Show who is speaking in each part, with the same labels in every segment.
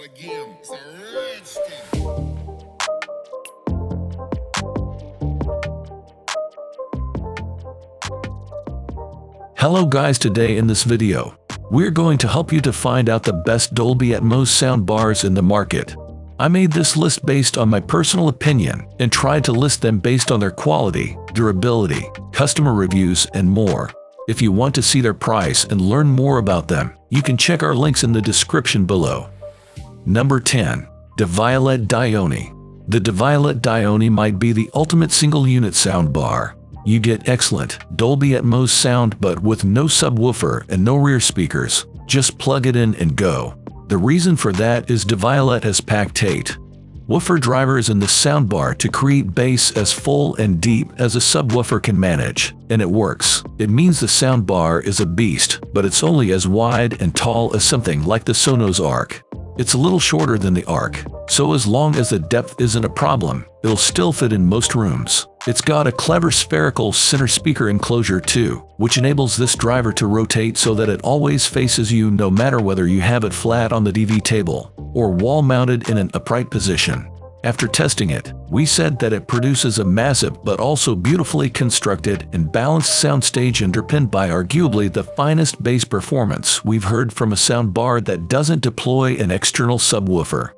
Speaker 1: again. It's a rich thing.
Speaker 2: Hello guys, today in this video, we're going to help you to find out the best Dolby Atmos soundbars in the market. I made this list based on my personal opinion and tried to list them based on their quality, durability, customer reviews, and more. If you want to see their price and learn more about them, you can check our links in the description below. Number 10. DeViolet Dione. The DeViolet Dione might be the ultimate single-unit soundbar. You get excellent Dolby Atmos sound but with no subwoofer and no rear speakers. Just plug it in and go. The reason for that is DeViolet has packed 8 woofer drivers in the soundbar to create bass as full and deep as a subwoofer can manage, and it works. It means the soundbar is a beast, but it's only as wide and tall as something like the Sonos Arc. It's a little shorter than the Arc, so as long as the depth isn't a problem, it'll still fit in most rooms. It's got a clever spherical center speaker enclosure too, which enables this driver to rotate so that it always faces you no matter whether you have it flat on the DV table or wall-mounted in an upright position. After testing it, we said that it produces a massive but also beautifully constructed and balanced soundstage underpinned by arguably the finest bass performance we've heard from a soundbar that doesn't deploy an external subwoofer.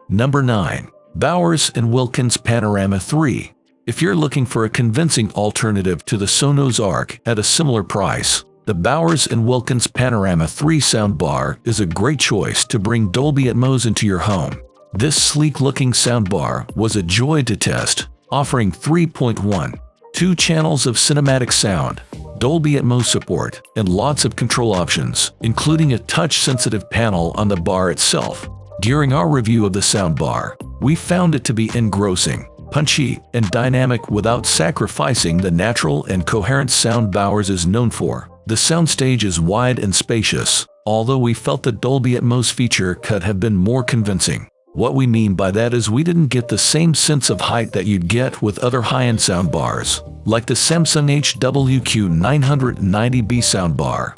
Speaker 2: Number 9. Bowers & Wilkins Panorama 3. If you're looking for a convincing alternative to the Sonos Arc at a similar price, the Bowers & Wilkins Panorama 3 soundbar is a great choice to bring Dolby Atmos into your home. This sleek-looking soundbar was a joy to test, offering 3.12 channels of cinematic sound, Dolby Atmos support, and lots of control options, including a touch-sensitive panel on the bar itself. During our review of the soundbar, we found it to be engrossing, punchy, and dynamic without sacrificing the natural and coherent sound Bowers is known for. The soundstage is wide and spacious, although we felt the Dolby Atmos feature could have been more convincing. What we mean by that is we didn't get the same sense of height that you'd get with other high-end soundbars, like the Samsung HWQ990B soundbar.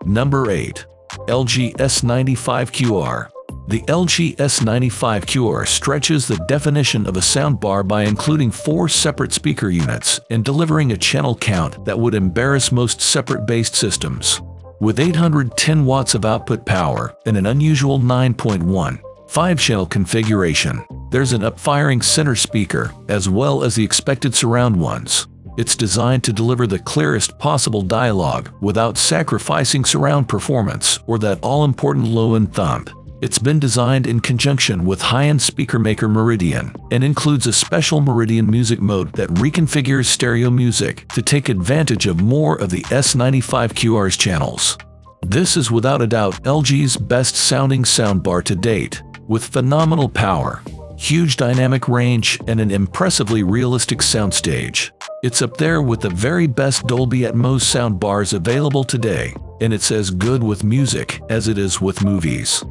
Speaker 2: Number 8. LG S95QR. The LG S95QR stretches the definition of a soundbar by including 4 separate speaker units and delivering a channel count that would embarrass most separate-based systems. With 810 watts of output power and an unusual 9.1 5-channel configuration, there's an up-firing center speaker as well as the expected surround ones. It's designed to deliver the clearest possible dialogue without sacrificing surround performance or that all-important low-end thump. It's been designed in conjunction with high-end speaker maker Meridian and includes a special Meridian music mode that reconfigures stereo music to take advantage of more of the S95QR's channels. This is without a doubt LG's best-sounding soundbar to date, with phenomenal power, huge dynamic range, and an impressively realistic soundstage. It's up there with the very best Dolby Atmos soundbars available today, and it's as good with music as it is with movies.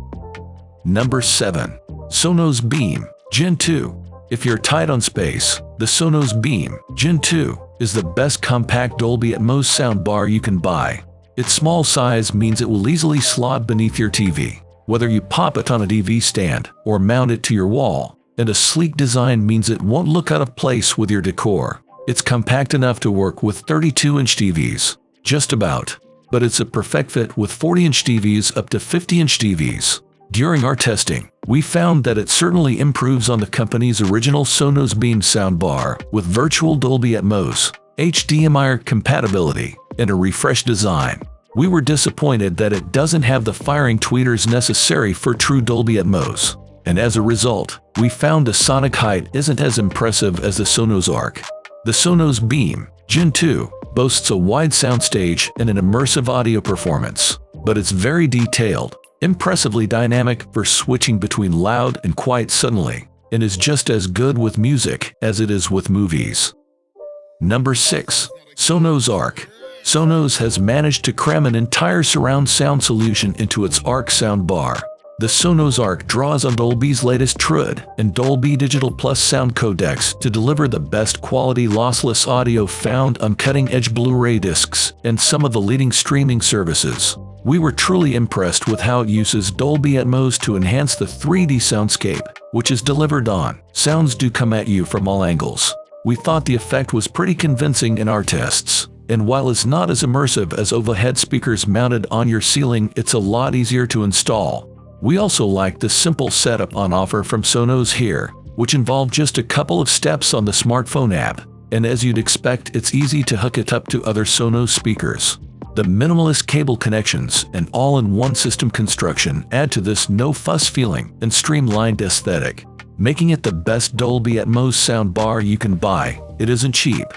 Speaker 2: Number 7. Sonos Beam Gen 2. If you're tight on space, the Sonos Beam Gen 2 is the best compact Dolby Atmos soundbar you can buy. Its small size means it will easily slot beneath your TV, whether you pop it on a DV stand or mount it to your wall, and a sleek design means it won't look out of place with your decor. It's compact enough to work with 32-inch TVs, just about, but it's a perfect fit with 40-inch TVs up to 50-inch TVs. During our testing, we found that it certainly improves on the company's original Sonos Beam soundbar with virtual Dolby Atmos, HDMI compatibility, and a refreshed design. We were disappointed that it doesn't have the firing tweeters necessary for true Dolby Atmos, and as a result, we found the sonic height isn't as impressive as the Sonos Arc. The Sonos Beam Gen 2 boasts a wide soundstage and an immersive audio performance, but it's very detailed, impressively dynamic for switching between loud and quiet suddenly, and is just as good with music as it is with movies. Number 6. Sonos Arc. Sonos has managed to cram an entire surround sound solution into its Arc soundbar. The Sonos Arc draws on Dolby's latest TRUD and Dolby Digital Plus sound codecs to deliver the best quality lossless audio found on cutting-edge Blu-ray discs and some of the leading streaming services. We were truly impressed with how it uses Dolby Atmos to enhance the 3D soundscape, which is delivered on. Sounds do come at you from all angles. We thought the effect was pretty convincing in our tests. And while it's not as immersive as overhead speakers mounted on your ceiling, it's a lot easier to install. We also like the simple setup on offer from Sonos here, which involved just a couple of steps on the smartphone app. And as you'd expect, it's easy to hook it up to other Sonos speakers. The minimalist cable connections and all-in-one system construction add to this no-fuss feeling and streamlined aesthetic, making it the best Dolby Atmos soundbar you can buy. It isn't cheap.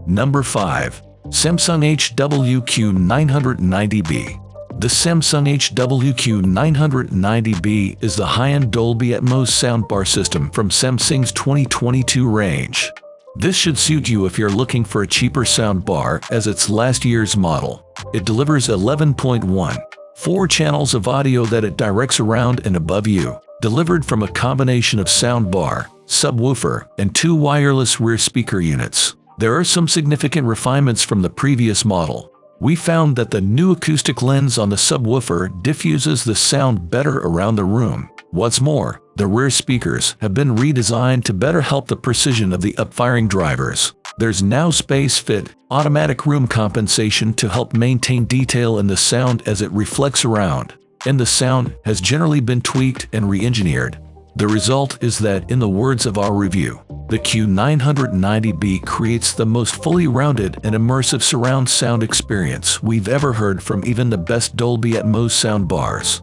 Speaker 2: Number 5. Samsung HWQ990B. The Samsung HWQ990B is the high-end Dolby Atmos soundbar system from Samsung's 2022 range. This should suit you if you're looking for a cheaper soundbar, as it's last year's model. It delivers 11.14 channels of audio that it directs around and above you, delivered from a combination of soundbar, subwoofer, and 2 wireless rear speaker units. There are some significant refinements from the previous model. We found that the new acoustic lens on the subwoofer diffuses the sound better around the room. What's more, the rear speakers have been redesigned to better help the precision of the upfiring drivers. There's now space-fit, automatic room compensation to help maintain detail in the sound as it reflects around, and the sound has generally been tweaked and re-engineered. The result is that, in the words of our review, the Q990B creates the most fully rounded and immersive surround sound experience we've ever heard from even the best Dolby Atmos soundbars.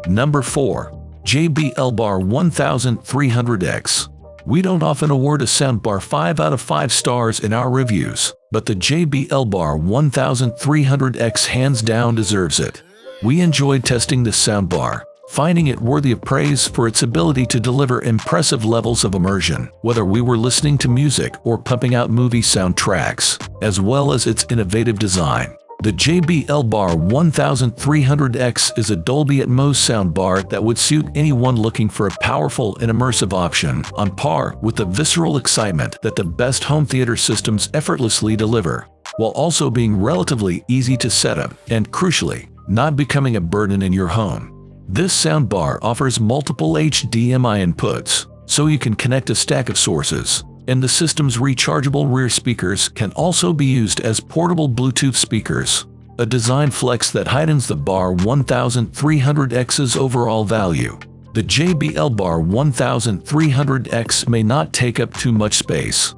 Speaker 2: Number 4. JBL Bar 1300X. We don't often award a soundbar 5 out of 5 stars in our reviews, but the JBL Bar 1300X hands down deserves it. We enjoyed testing this soundbar, finding it worthy of praise for its ability to deliver impressive levels of immersion, whether we were listening to music or pumping out movie soundtracks, as well as its innovative design. The JBL Bar 1300X is a Dolby Atmos soundbar that would suit anyone looking for a powerful and immersive option, on par with the visceral excitement that the best home theater systems effortlessly deliver, while also being relatively easy to set up and, crucially, not becoming a burden in your home. This soundbar offers multiple HDMI inputs, so you can connect a stack of sources, and the system's rechargeable rear speakers can also be used as portable Bluetooth speakers, a design flex that heightens the Bar 1300X's overall value. The JBL Bar 1300X may not take up too much space.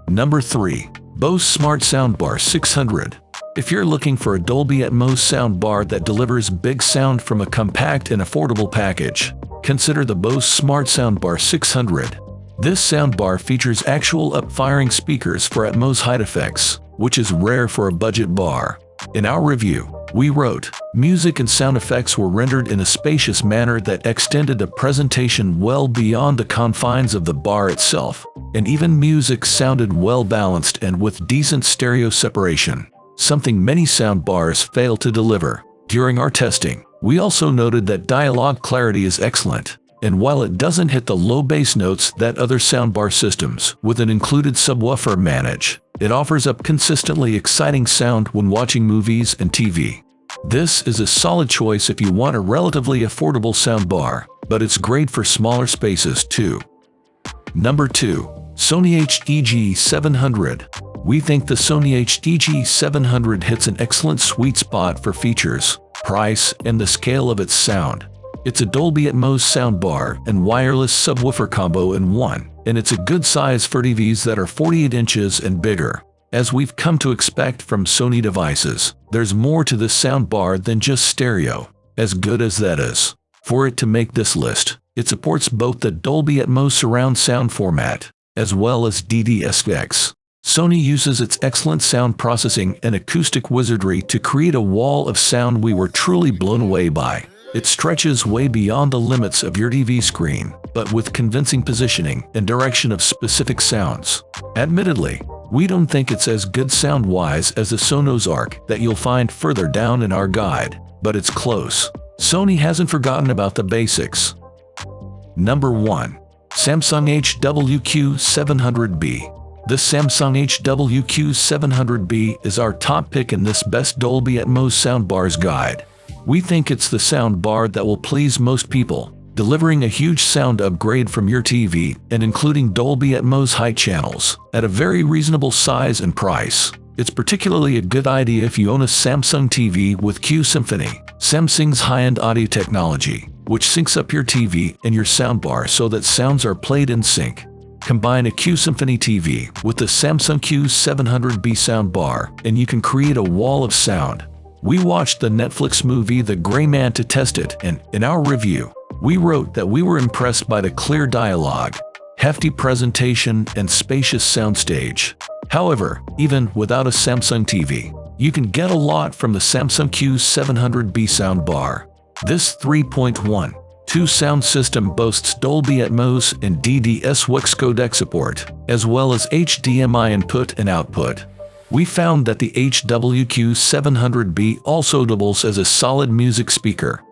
Speaker 2: Number 3. Bose Smart Soundbar 600. If you're looking for a Dolby Atmos soundbar that delivers big sound from a compact and affordable package, consider the Bose Smart Soundbar 600. This soundbar features actual up-firing speakers for Atmos height effects, which is rare for a budget bar. In our review, we wrote, "Music and sound effects were rendered in a spacious manner that extended the presentation well beyond the confines of the bar itself, and even music sounded well balanced and with decent stereo separation, something many soundbars fail to deliver." During our testing, we also noted that dialogue clarity is excellent, and while it doesn't hit the low bass notes that other soundbar systems with an included subwoofer manage, it offers up consistently exciting sound when watching movies and TV. This is a solid choice if you want a relatively affordable soundbar, but it's great for smaller spaces too. Number 2. Sony HDG 700. We think the Sony HDG 700 hits an excellent sweet spot for features, price, and the scale of its sound. It's a Dolby Atmos soundbar and wireless subwoofer combo in one, and it's a good size for TVs that are 48 inches and bigger. As we've come to expect from Sony devices, there's more to this soundbar than just stereo, as good as that is. For it to make this list, it supports both the Dolby Atmos surround sound format, as well as DDSX. Sony uses its excellent sound processing and acoustic wizardry to create a wall of sound we were truly blown away by. It stretches way beyond the limits of your TV screen, but with convincing positioning and direction of specific sounds. Admittedly, we don't think it's as good sound-wise as the Sonos Arc that you'll find further down in our guide, but it's close. Sony hasn't forgotten about the basics. Number 1. Samsung HWQ 700B. The Samsung HWQ700B is our top pick in this Best Dolby Atmos Soundbars guide. We think it's the soundbar that will please most people, delivering a huge sound upgrade from your TV and including Dolby Atmos high channels at a very reasonable size and price. It's particularly a good idea if you own a Samsung TV with Q Symphony, Samsung's high-end audio technology, which syncs up your TV and your soundbar so that sounds are played in sync. Combine a Q Symphony TV with the Samsung Q700B soundbar, and you can create a wall of sound. We watched the Netflix movie The Gray Man to test it, and in our review, we wrote that we were impressed by the clear dialogue, hefty presentation, and spacious soundstage. However, even without a Samsung TV, you can get a lot from the Samsung Q700B soundbar. This 3.12 sound system boasts Dolby Atmos and DDS-WX codec support, as well as HDMI input and output. We found that the HWQ700B also doubles as a solid music speaker.